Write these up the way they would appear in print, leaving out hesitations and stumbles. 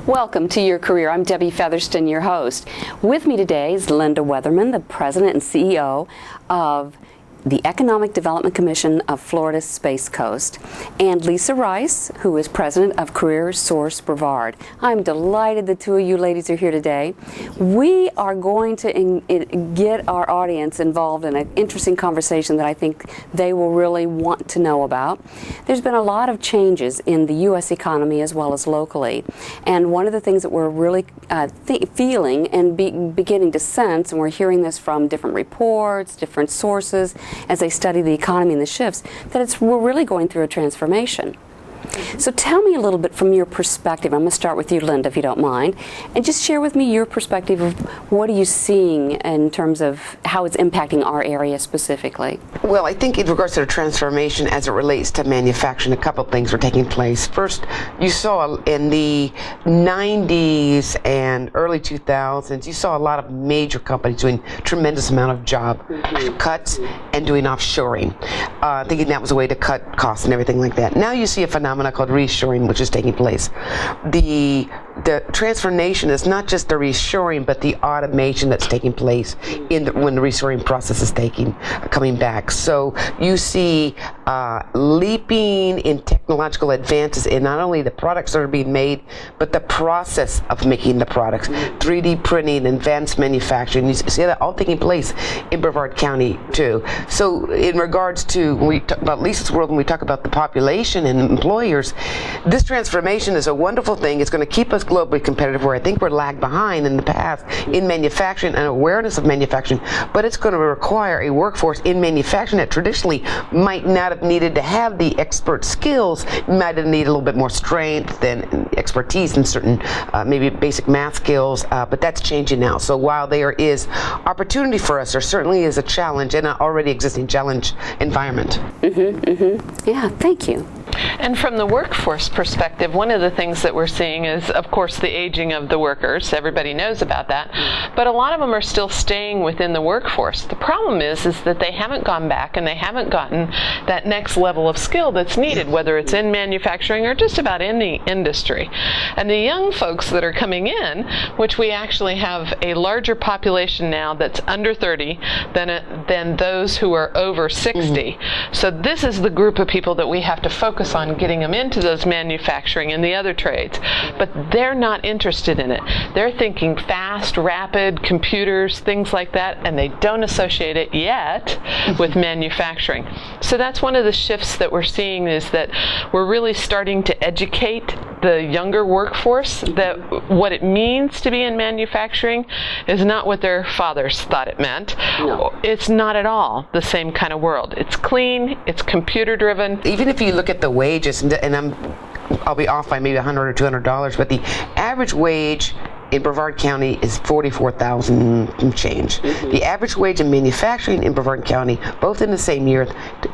Welcome to Your Career. I'm Debbie Featherston, your host. With me today is Linda Weatherman, the President and CEO of the Economic Development Commission of Florida's Space Coast, and Lisa Rice, who is President of CareerSource Brevard. I'm delighted the two of you ladies are here today. We are going to get our audience involved in an interesting conversation that I think they will really want to know about. There's been a lot of changes in the U.S. economy as well as locally, and one of the things that we're really feeling and beginning to sense, and we're hearing this from different reports, different sources, as they study the economy and the shifts, that we're really going through a transformation. So tell me a little bit from your perspective. I'm going to start with you, Linda, if you don't mind, and just share with me your perspective of what are you seeing in terms of how it's impacting our area specifically. Well, I think in regards to the transformation as it relates to manufacturing, a couple of things are taking place. First, you saw in the 90s and early 2000s, you saw a lot of major companies doing tremendous amount of job cuts and doing offshoring, thinking that was a way to cut costs and everything like that. Now you see a phenomenon called reshoring, which is taking place. The transformation is not just the reshoring, but the automation that's taking place when the reshoring process is coming back. So you see leaping in technological advances in not only the products that are being made, but the process of making the products. 3D printing, advanced manufacturing. You see that all taking place in Brevard County too. So in regards to when we talk about Lisa's world, when we talk about the population and employers, this transformation is a wonderful thing. It's going to keep us globally competitive, where I think we're lagged behind in the past in manufacturing and awareness of manufacturing, but it's going to require a workforce in manufacturing that traditionally might not have needed to have the expert skills, might have needed a little bit more strength and expertise in certain maybe basic math skills, but that's changing now. So while there is opportunity for us, there certainly is a challenge and an already existing challenge environment. Yeah, thank you. And from the workforce perspective, one of the things that we're seeing is, of course, the aging of the workers. Everybody knows about that. But a lot of them are still staying within the workforce. The problem is that they haven't gone back and they haven't gotten that next level of skill that's needed, whether it's in manufacturing or just about any industry. And the young folks that are coming in, which we actually have a larger population now that's under 30 than those who are over 60. So this is the group of people that we have to focus on getting them into those manufacturing and the other trades, but they're not interested in it. They're thinking fast, rapid, computers, things like that, and they don't associate it yet with manufacturing. So that's one of the shifts that we're seeing, is that we're really starting to educate the younger workforce that what it means to be in manufacturing is not what their fathers thought it meant. No. It's not at all the same kind of world. It's clean, it's computer driven. Even if you look at the wages, and I'll be off by maybe $100 or $200, but the average wage in Brevard County is $44,000 and change. The average wage in manufacturing in Brevard County, both in the same year,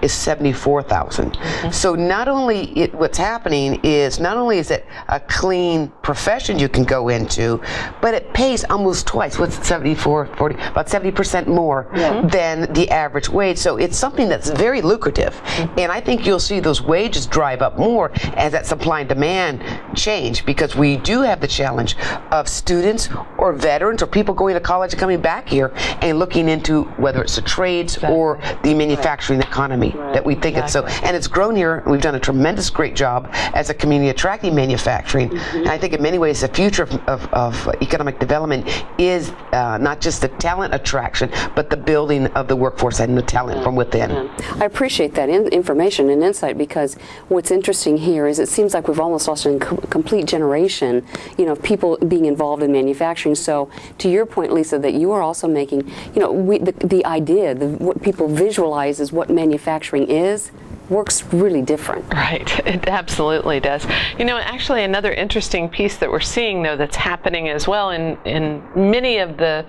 is $74,000. So not only what's happening is not only is it a clean profession you can go into, but it pays almost twice. What's it, 74, 40, about 70% more than the average wage. So it's something that's very lucrative, and I think you'll see those wages drive up more as that supply and demand change, because we do have the challenge of students or veterans or people going to college and coming back here and looking into whether it's the trades or the manufacturing economy that we think it's so. And it's grown here. We've done a tremendous great job as a community attracting manufacturing. And I think in many ways the future of economic development is not just the talent attraction, but the building of the workforce and the talent from within. I appreciate that information and insight, because what's interesting here is it seems like we've almost lost a complete generation, of people being involved in manufacturing. So to your point, Lisa, that you are also making, the idea, what people visualize as what manufacturing is, works really different. Right, it absolutely does. Actually another interesting piece that we're seeing, though, that's happening as well in many of the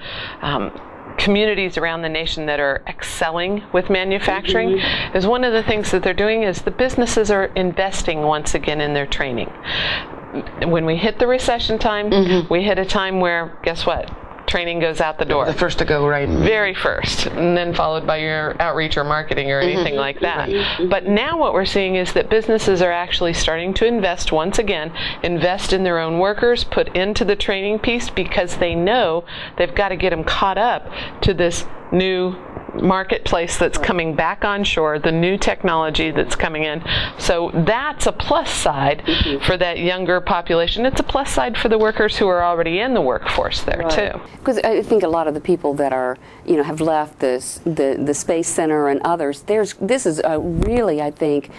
communities around the nation that are excelling with manufacturing, is one of the things that they're doing is the businesses are investing once again in their training. When we hit the recession time, we hit a time where, guess what? training goes out the door. The first to go, right? Very first, and then followed by your outreach or marketing or anything like that. But now what we're seeing is that businesses are actually starting to invest once again, invest in their own workers, put into the training piece, because they know they've got to get them caught up to this new marketplace that's coming back on shore, the new technology that's coming in. So that's a plus side for that younger population. It's a plus side for the workers who are already in the workforce there too. Because I think a lot of the people that are, have left the Space Center and others, this is a really, I think,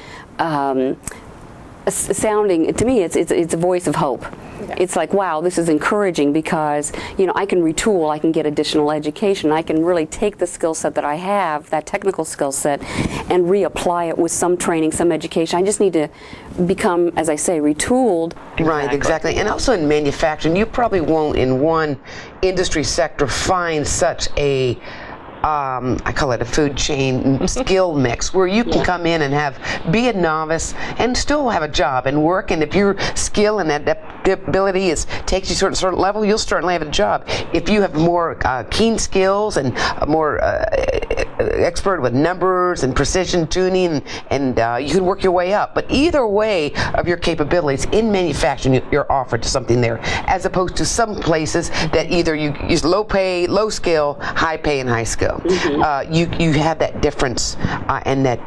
sounding, to me, it's a voice of hope. Yeah. It's like, wow, this is encouraging, because I can retool, I can get additional education, I can really take the skill set that I have, that technical skill set, and reapply it with some training, some education. I just need to become, as I say, retooled. Right, exactly. And also in manufacturing, you probably won't in one industry sector find such a I call it a food chain skill mix, where you can come in and be a novice and still have a job and work. And if your skill and adaptability takes you to a certain level, you'll certainly have a job. If you have more keen skills and more expert with numbers and precision tuning, and you can work your way up. But either way of your capabilities in manufacturing, you're offered to something there, as opposed to some places that either you use low pay, low skill, high pay, and high skill. You have that difference and that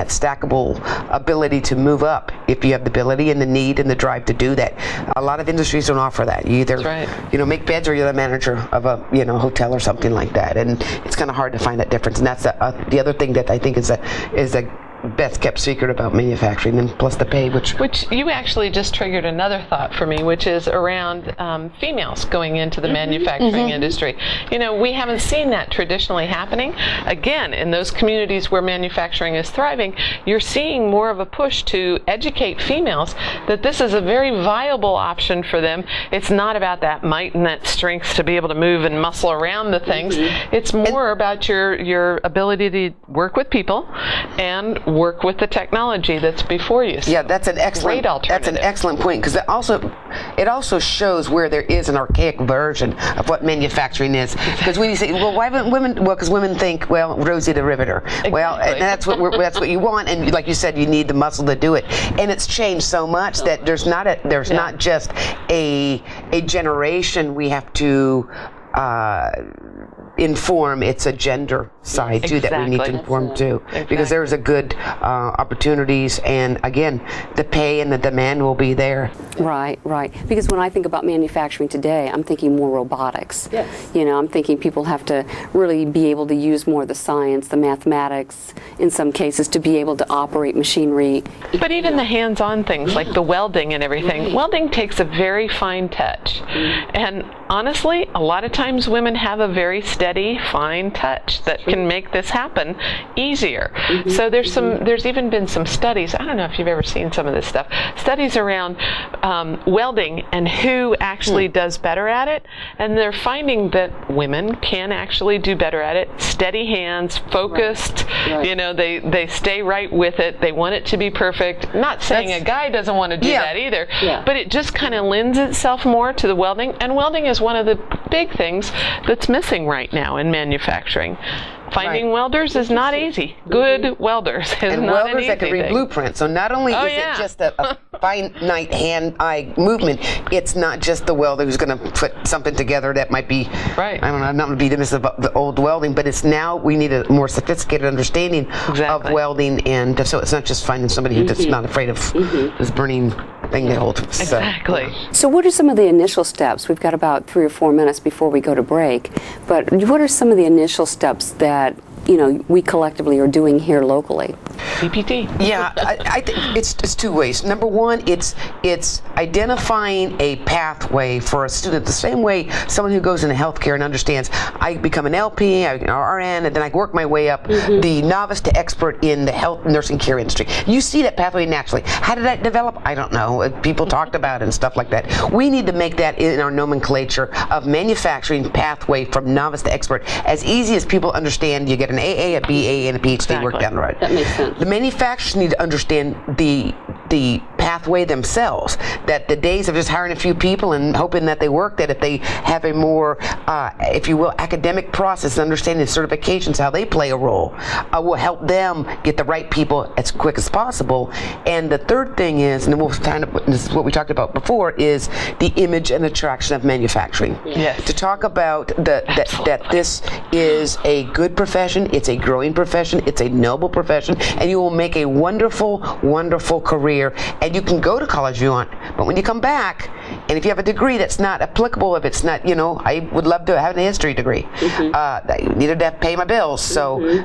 stackable ability to move up if you have the ability and the need and the drive to do that. A lot of industries don't offer that. You either make beds, or you're the manager of a hotel or something like that, and it's kind of hard to find that difference. And that's the other thing that I think is a best kept secret about manufacturing, and plus the pay, which you actually just triggered another thought for me, which is around females going into the manufacturing industry. We haven't seen that traditionally happening. Again, in those communities where manufacturing is thriving, you're seeing more of a push to educate females that this is a very viable option for them. It's not about that might and that strength to be able to move and muscle around the things. It's more about your ability to work with people and work with the technology that's before you. So that's an excellent point, because it also shows where there is an archaic version of what manufacturing is. Because when you say, well, why haven't women? Well, because women think, well, Rosie the Riveter. Exactly. Well, and that's what you want, and like you said, you need the muscle to do it. And it's changed so much that there's not just a generation we have to inform. It's a gender side too that we need to inform too, because there's a good opportunities, and again, the pay and the demand will be there. Right. Because when I think about manufacturing today, I'm thinking more robotics. Yes. I'm thinking people have to really be able to use more of the science, the mathematics, in some cases, to be able to operate machinery. But even the hands-on things like the welding and everything, welding takes a very fine touch, and honestly, a lot of times women have a very steady, fine touch that can make this happen easier. So there's even been some studies, I don't know if you've ever seen some of this stuff, studies around welding and who actually does better at it, and they're finding that women can actually do better at it. Steady hands, focused, they stay right with it, they want it to be perfect. Not saying a guy doesn't want to do that either, but it just kind of lends itself more to the welding, and welding is one of the big things that's missing right now in manufering. Finding welders is not easy. Good welders is and not welders an easy that can read thing. blueprints. So not only is it just a finite hand-eye movement, it's not just the welder who's going to put something together that might be, I don't know, I'm not going to be dismissive of the old welding, but it's now we need a more sophisticated understanding of welding, and so it's not just finding somebody who's just not afraid of this burning thing they hold. Exactly. So what are some of the initial steps? We've got about 3 or 4 minutes before we go to break, but what are some of the initial steps that we collectively are doing here locally? PPT. Yeah, I think it's 2 ways. Number one, it's identifying a pathway for a student, the same way someone who goes into healthcare and understands, I become an LP, an RN, and then I work my way up, the novice to expert in the health nursing care industry. You see that pathway naturally. How did that develop? I don't know. People talked about it and stuff like that. We need to make that in our nomenclature of manufacturing pathway from novice to expert as easy as people understand. You get an AA, a BA, and a PhD work down the road. That makes sense. The manufacturers need to understand the pathway themselves. That the days of just hiring a few people and hoping that they work, that if they have a more, if you will, academic process, understanding certifications, how they play a role, will help them get the right people as quick as possible. And the third thing is, and we'll kind of, this is what we talked about before, is the image and attraction of manufacturing. Yes. To talk about that this is a good profession, it's a growing profession, it's a noble profession, and you will make a wonderful, wonderful career. And you can go to college if you want, but when you come back, and if you have a degree that's not applicable, if it's not, I would love to have a history degree. I needed to pay my bills, so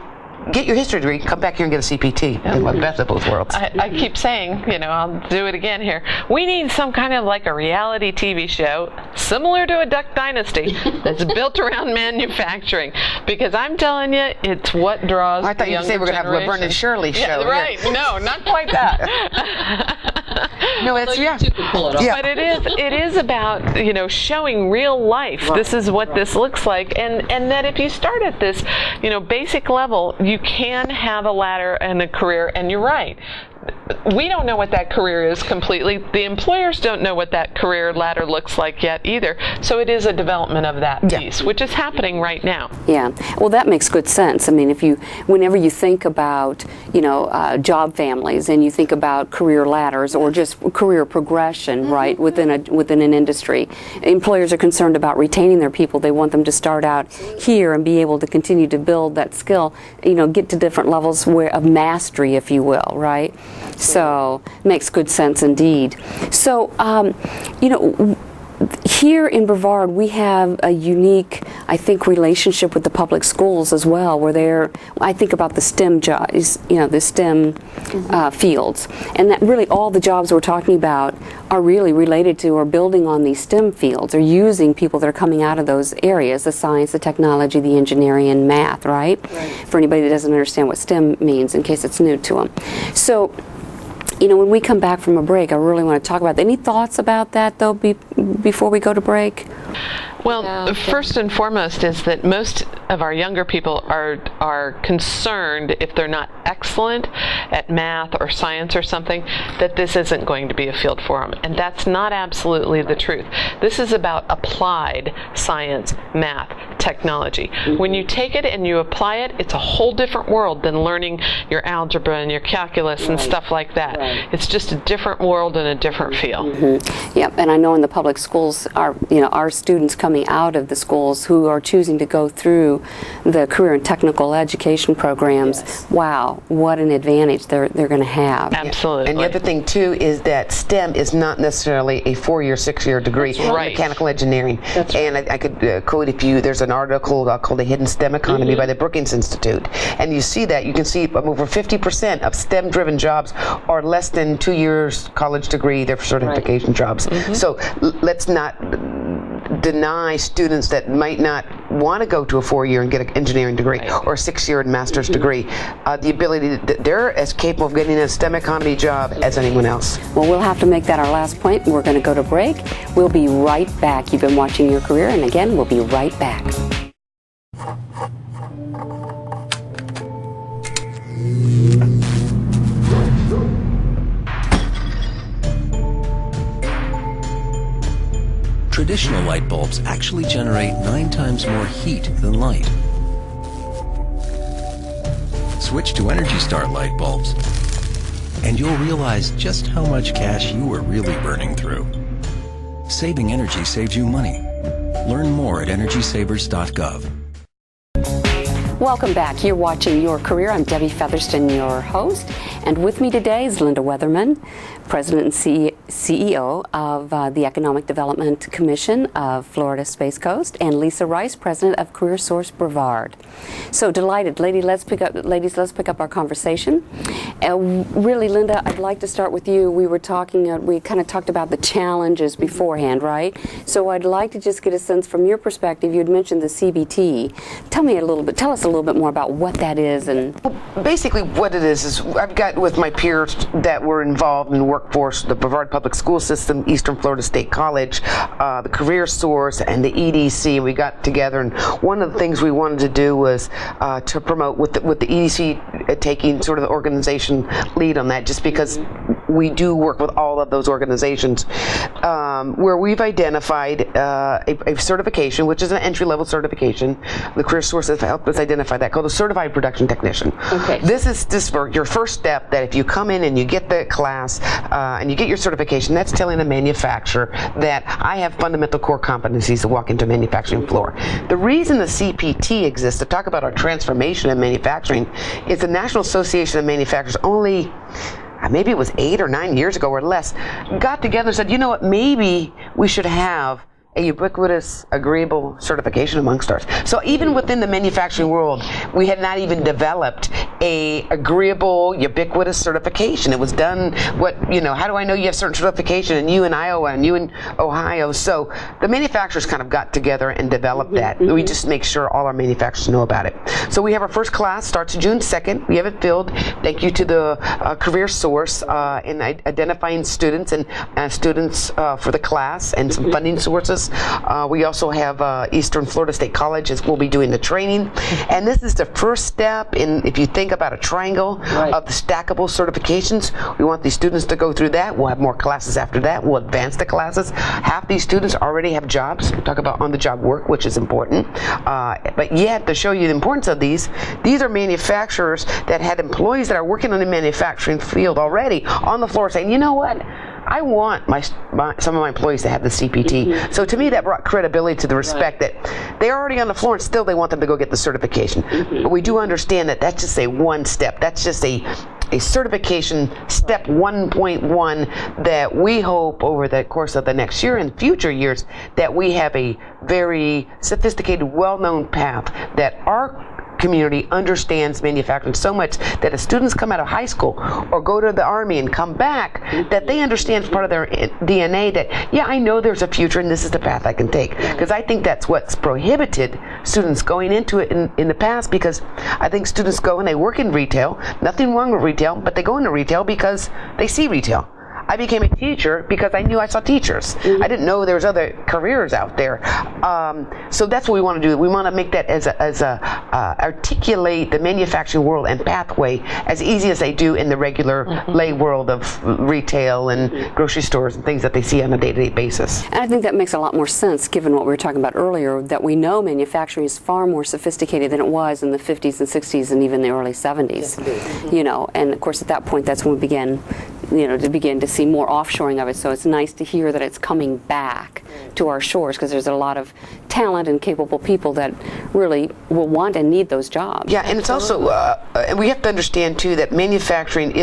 get your history degree, come back here and get a CPT. And the best of both worlds. I keep saying, I'll do it again here. We need some kind of like a reality TV show similar to a Duck Dynasty that's built around manufacturing, because I'm telling you, it's what draws. I thought you'd say we're going to have a Laverne and Shirley show. Yeah, right? No, not quite that. No, it's But it is about showing real life. Right. This is what this looks like, and that if you start at this basic level, you can have a ladder and a career. And you're right. We don't know what that career is completely. The employers don't know what that career ladder looks like yet either. So it is a development of that piece, which is happening right now. Yeah. Well, that makes good sense. I mean, whenever you think about, job families, and you think about career ladders or just career progression, right, within an industry, employers are concerned about retaining their people. They want them to start out here and be able to continue to build that skill, get to different levels of mastery, if you will, right? So makes good sense indeed. So, here in Brevard, we have a unique, I think, relationship with the public schools as well, where I think about the STEM jobs, the STEM fields, and that really all the jobs we're talking about are really related to or building on these STEM fields, or using people that are coming out of those areas, the science, the technology, the engineering, and math, right? For anybody that doesn't understand what STEM means, in case it's new to them. So, when we come back from a break, I really want to talk about that. Any thoughts about that, though, before we go to break? Well, first and foremost is that most of our younger people are concerned, if they're not excellent at math or science or something, that this isn't going to be a field for them. And that's not absolutely the truth. This is about applied science, math, technology. When you take it and you apply it, it's a whole different world than learning your algebra and your calculus and stuff like that. It's just a different world and a different feel. Yep, and I know in the public schools, our students coming out of the schools who are choosing to go through the career and technical education programs, wow, what an advantage they're going to have. Absolutely. And the other thing too is that STEM is not necessarily a 4-year, 6-year degree in mechanical engineering. And I could quote there's an article called The Hidden STEM Economy by the Brookings Institute, and you see that, you can see over 50% of STEM driven jobs are less than 2 years college degree, they're certification jobs. So let's not deny students that might not want to go to a 4-year and get an engineering degree or a 6-year master's degree the ability they're as capable of getting a STEM economy job as anyone else. Well, we'll have to make that our last point. We're going to go to break. We'll be right back. You've been watching Your Career, and again, we'll be right back. Traditional light bulbs actually generate 9 times more heat than light. Switch to Energy Star light bulbs, and you'll realize just how much cash you are really burning through. Saving energy saves you money. Learn more at EnergySavers.gov. Welcome back. You're watching Your Career. I'm Debbie Featherston, your host. And with me today is Linda Weatherman, President and CEO of the Economic Development Commission of Florida Space Coast, and Lisa Rice, President of CareerSource Brevard. So delighted. Ladies, let's pick up our conversation. Really, Linda, I'd like to start with you. We were talking, we kind of talked about the challenges beforehand, right? So I'd like to just get a sense from your perspective. You had mentioned the CBT. Tell us a little bit more about what that is. And basically what it is I've got with my peers that were involved in the workforce, the Brevard Public School System, Eastern Florida State College, the CareerSource, and the EDC. We got together, and one of the things we wanted to do was to promote with the EDC taking sort of the organization lead on that, just because we do work with all of those organizations, where we've identified a certification, which is an entry-level certification. The CareerSource has helped us identify that, called a Certified Production Technician. Okay. This is just for your first step, that if you come in and you get the class and you get your certification, that's telling a manufacturer that I have fundamental core competencies to walk into a manufacturing floor. The reason the CPT exists, to talk about our transformation in manufacturing, is the National Association of Manufacturers only, maybe it was 8 or 9 years ago or less, got together and said, you know what, maybe we should have a ubiquitous, agreeable certification amongst ours. So even within the manufacturing world, we had not even developed a agreeable, ubiquitous certification. It was done, how do I know you have certain certification, and you in Iowa and you in Ohio? So the manufacturers kind of got together and developed that. We just make sure all our manufacturers know about it. So we have our first class, starts June 2nd. We have it filled. Thank you to the CareerSource in identifying students and students for the class and some funding sources. We also have Eastern Florida State College will be doing the training, and this is the first step in, if you think about a triangle of the stackable certifications. We want these students to go through that. We'll have more classes after that. We'll advance the classes. Half these students already have jobs. We'll talk about on-the-job work, which is important. But yet, to show you the importance of these are manufacturers that had employees that are working in the manufacturing field already on the floor saying, you know what? I want some of my employees to have the CPT. So to me, that brought credibility to the respect that they're already on the floor and still they want them to go get the certification. But we do understand that that's just a one step. That's just a certification step 1.1 that we hope over the course of the next year and future years that we have a very sophisticated, well-known path that our community understands manufacturing so much that as students come out of high school or go to the Army and come back, that they understand as part of their DNA that, yeah, I know there's a future and this is the path I can take. Because I think that's what's prohibited students going into it in the past, because I think students go and they work in retail, nothing wrong with retail, but they go into retail because they see retail. I became a teacher because I knew I saw teachers. I didn't know there was other careers out there. So that's what we want to do. We want to make that articulate the manufacturing world and pathway as easy as they do in the regular lay world of retail and grocery stores and things that they see on a day-to-day basis. And I think that makes a lot more sense given what we were talking about earlier, that we know manufacturing is far more sophisticated than it was in the 50s and 60s and even the early 70s. And of course at that point that's when we begin to see more offshoring of it. So it's nice to hear that it's coming back to our shores, because there's a lot of talent and capable people that really will want and need those jobs. Yeah, and it's also, and we have to understand too that manufacturing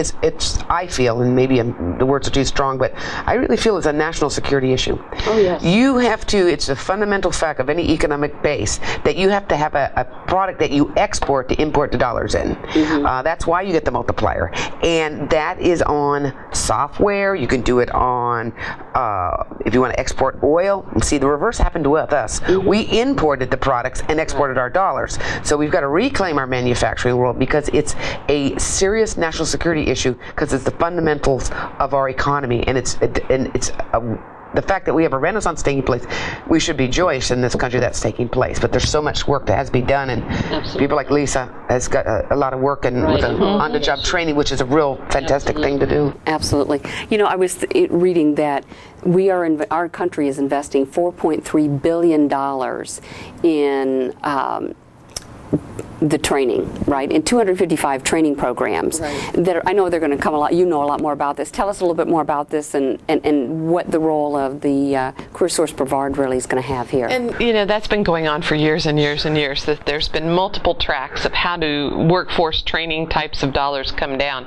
I feel, and maybe the words are too strong, but I really feel it's a national security issue. Oh, yes. You have to, it's a fundamental fact of any economic base that you have to have a product that you export to import the dollars in. That's why you get the multiplier. And that is on software. You can do it on, if you want to export oil. See, the reverse happened with us. We imported the products and exported our dollars. So we've got to reclaim our manufacturing world, because it's a serious national security issue, because it's the fundamentals of our economy, and the fact that we have a renaissance taking place. We should be joyous in this country that's taking place, but there's so much work that has to be done, and people like Lisa has got a lot of work and with on-the-job training, which is a real fantastic thing to do. Absolutely. I was reading that our country is investing $4.3 billion in the training, right, in 255 training programs. That I know they're going to come a lot. You know a lot more about this. Tell us a little bit more about this and what the role of the CareerSource Brevard really is going to have here. And that's been going on for years and years and years. That there's been multiple tracks of how do workforce training types of dollars come down.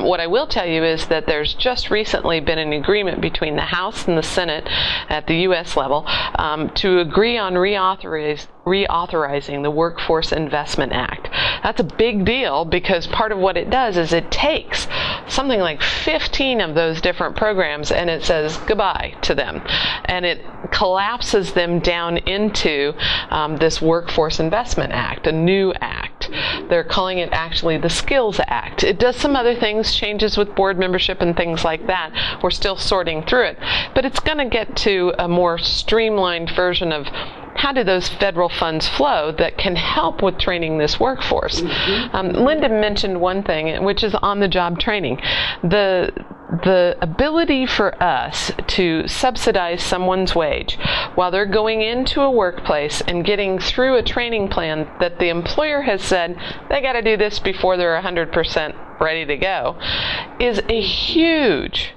What I will tell you is that there's just recently been an agreement between the House and the Senate at the U.S. level to agree on reauthorizing the Workforce Investment Act. That's a big deal, because part of what it does is it takes something like 15 of those different programs and it says goodbye to them, and it collapses them down into this Workforce Investment Act, a new act. They're calling it actually the Skills Act. It does some other things, changes with board membership and things like that. We're still sorting through it, but it's going to get to a more streamlined version of how do those federal funds flow that can help with training this workforce. Linda mentioned one thing, which is on-the-job training. The the ability for us to subsidize someone's wage while they're going into a workplace and getting through a training plan that the employer has said they got to do this before they're 100% ready to go is a huge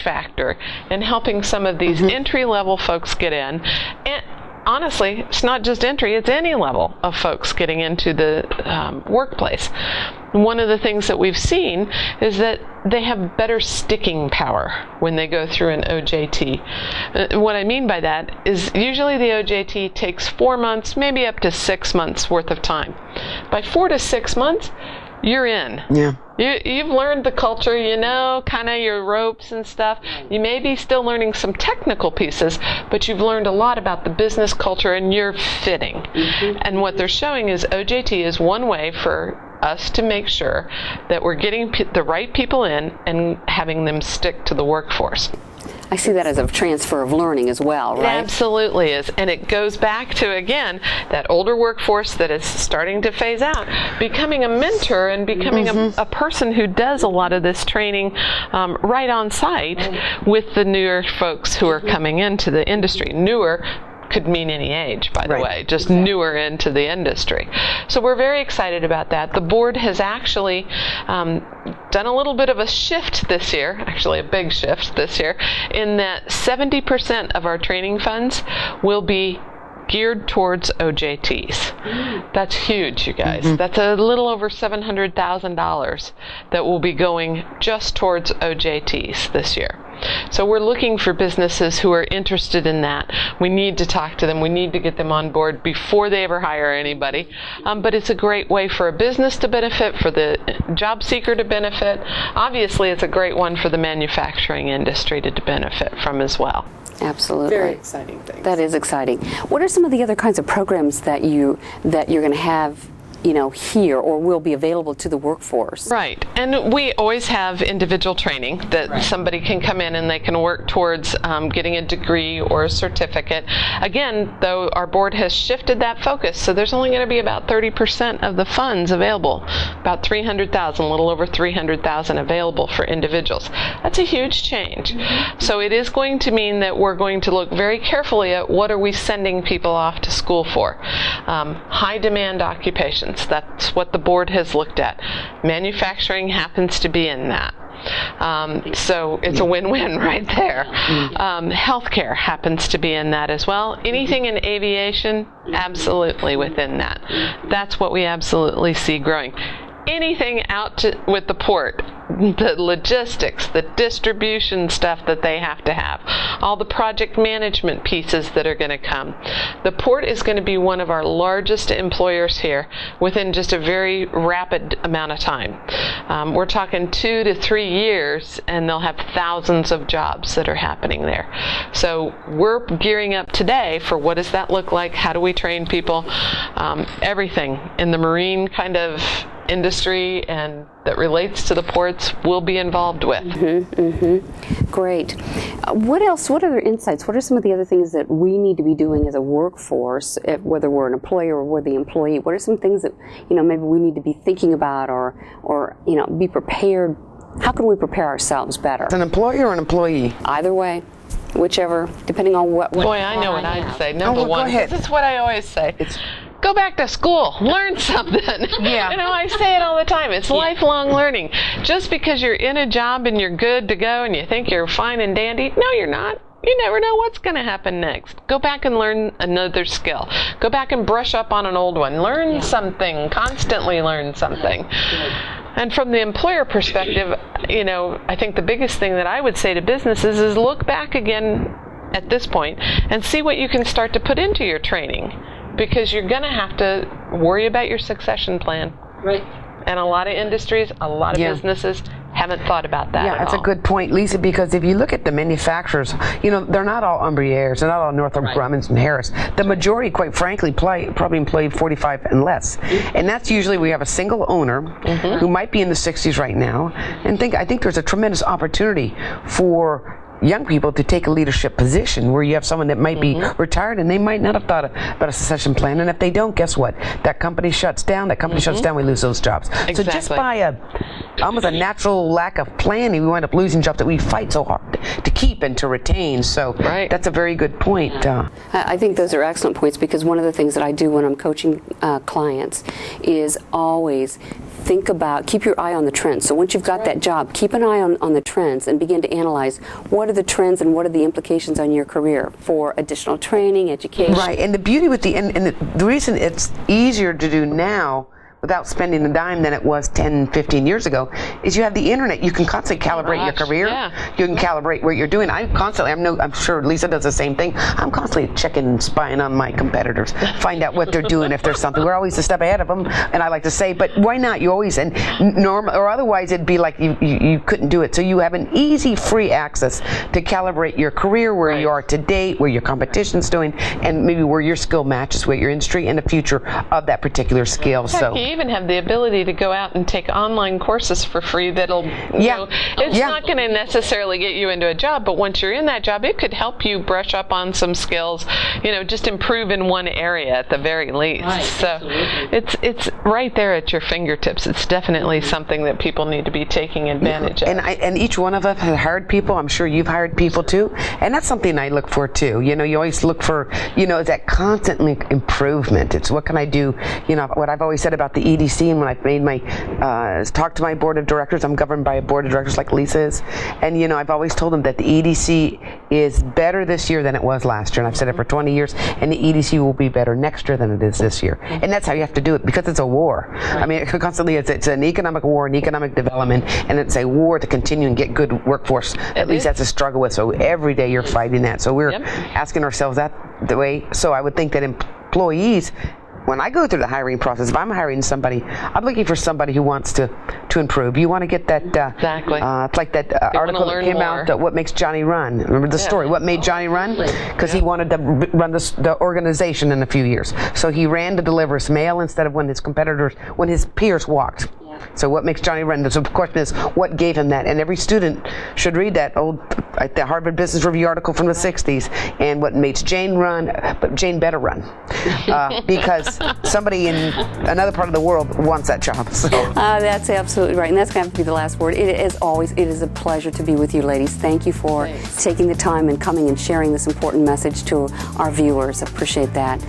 factor in helping some of these entry-level folks get in. And honestly, it's not just entry, it's any level of folks getting into the workplace. One of the things that we've seen is that they have better sticking power when they go through an OJT. What I mean by that is usually the OJT takes 4 months, maybe up to 6 months worth of time. By 4 to 6 months, you're in. Yeah. You've learned the culture, you know, kind of your ropes and stuff. You may be still learning some technical pieces, but you've learned a lot about the business culture and you're fitting. And what they're showing is OJT is one way for us to make sure that we're getting the right people in and having them stick to the workforce. I see that as a transfer of learning as well, right? It absolutely is. And it goes back to, again, that older workforce that is starting to phase out, becoming a mentor and becoming a person who does a lot of this training right on site with the newer folks who are coming into the industry. Newer could mean any age, by the way, just newer into the industry. So we're very excited about that. The board has actually done a little bit of a shift this year, actually a big shift this year, in that 70% of our training funds will be geared towards OJTs. That's huge, you guys. That's a little over $700,000 that will be going just towards OJTs this year. So we're looking for businesses who are interested in that. We need to talk to them. We need to get them on board before they ever hire anybody. But it's a great way for a business to benefit, for the job seeker to benefit. Obviously, it's a great one for the manufacturing industry to benefit from as well. Absolutely. Very exciting things. That is exciting. What are some of the other kinds of programs that you're going to have, you know, here or will be available to the workforce? Right. And we always have individual training that somebody can come in and they can work towards getting a degree or a certificate. Again, though, our board has shifted that focus, so there's only going to be about 30% of the funds available, about $300,000, a little over $300,000 available for individuals. That's a huge change. So it is going to mean that we're going to look very carefully at what are we sending people off to school for. High demand occupations. That's what the board has looked at. Manufacturing happens to be in that. So it's a win-win right there. Healthcare happens to be in that as well. Anything in aviation, absolutely within that. That's what we absolutely see growing. Anything out with the port, the logistics, the distribution stuff that they have to have, all the project management pieces that are going to come. The port is going to be one of our largest employers here within just a very rapid amount of time. We're talking 2 to 3 years, and they'll have thousands of jobs that are happening there. So we're gearing up today for what does that look like? How do we train people? Everything in the marine kind of industry and that relates to the ports will be involved with. Great. What else? What other insights? What are some of the other things that we need to be doing as a workforce, whether we're an employer or we're the employee? What are some things that, you know, maybe we need to be thinking about or you know, be prepared? How can we prepare ourselves better? As an employer or an employee? Either way, whichever, depending on what. Boy, I know what I'd say. Number one, go ahead. this is what I always say. Go back to school, learn something. Yeah. You know, I say it all the time. It's lifelong learning. Just because you're in a job and you're good to go and you think you're fine and dandy, no, you're not. You never know what's going to happen next. Go back and learn another skill. Go back and brush up on an old one. Learn something. Constantly learn something. And from the employer perspective, you know, I think the biggest thing that I would say to businesses is look back again at this point and see what you can start to put into your training. Because you're going to have to worry about your succession plan. Right. And a lot of industries, a lot of businesses haven't thought about that at that's all. a good point, Lisa, because if you look at the manufacturers, you know, they're not all Umbriers, they're not all Northrop Grumman's and Harris. The majority, quite frankly, probably employ 45 and less. And that's usually we have a single owner who might be in the 60s right now. And I think there's a tremendous opportunity for young people to take a leadership position where you have someone that might be retired and they might not have thought about a succession plan, and if they don't, guess what? That company shuts down. That company shuts down. We lose those jobs. Exactly. So just by almost a natural lack of planning, we wind up losing jobs that we fight so hard to keep and to retain. So that's a very good point. I think those are excellent points, because one of the things that I do when I'm coaching clients is always keep your eye on the trends. So once you've got that job, keep an eye on the trends and begin to analyze what are the trends and what are the implications on your career for additional training, education. Right, and the beauty with the reason it's easier to do now without spending a dime than it was 10, 15 years ago, is you have the internet. You can constantly calibrate your career. You can calibrate what you're doing. I'm sure Lisa does the same thing. I'm constantly checking and spying on my competitors, find out what they're doing, if there's something. We're always a step ahead of them, and I like to say, but why not? You always, and normal, or otherwise it'd be like you couldn't do it. So you have an easy, free access to calibrate your career, where you are to date, where your competition's doing, and maybe where your skill matches with your industry and the future of that particular skill. So you even have the ability to go out and take online courses for free that'll, it's not going to necessarily get you into a job, but once you're in that job, it could help you brush up on some skills, just improve in one area at the very least. Right, so it's right there at your fingertips. It's definitely something that people need to be taking advantage of. And each one of us has hired people. I'm sure you've hired people too, and that's something I look for too. You always look for, that constantly improvement. It's what can I do? What I've always said about the EDC, and when I've made talked to my board of directors, I'm governed by a board of directors like Lisa is, and I've always told them that the EDC is better this year than it was last year, and I've said it for 20 years, and the EDC will be better next year than it is this year, and that's how you have to do it, because it's a war. I mean, constantly it's an economic war, an economic development, and it's a war to continue and get good workforce. At least that's a struggle with, so every day you're fighting that. So we're asking ourselves that the way, so I would think that employees, when I go through the hiring process, if I'm hiring somebody, I'm looking for somebody who wants to improve. You want to get that, exactly. It's like that article that came out, What Makes Johnny Run. Remember the story, What Made Johnny Run? Because he wanted to run the organization in a few years. So he ran to deliver mail instead of when his peers walked. So what makes Johnny run? So the question is, what gave him that? And every student should read that the Harvard Business Review article from the 60s, and what makes Jane run, but Jane better run. Because somebody in another part of the world wants that job. So. That's absolutely right, and that's going to have to be the last word. It is a pleasure to be with you, ladies. Thank you for taking the time and coming and sharing this important message to our viewers. I appreciate that.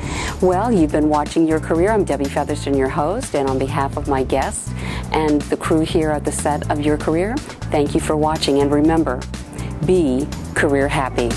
Well, you've been watching Your Career. I'm Debbie Featherston, your host, and on behalf of my guests and the crew here at the set of Your Career, thank you for watching, and remember, be career happy.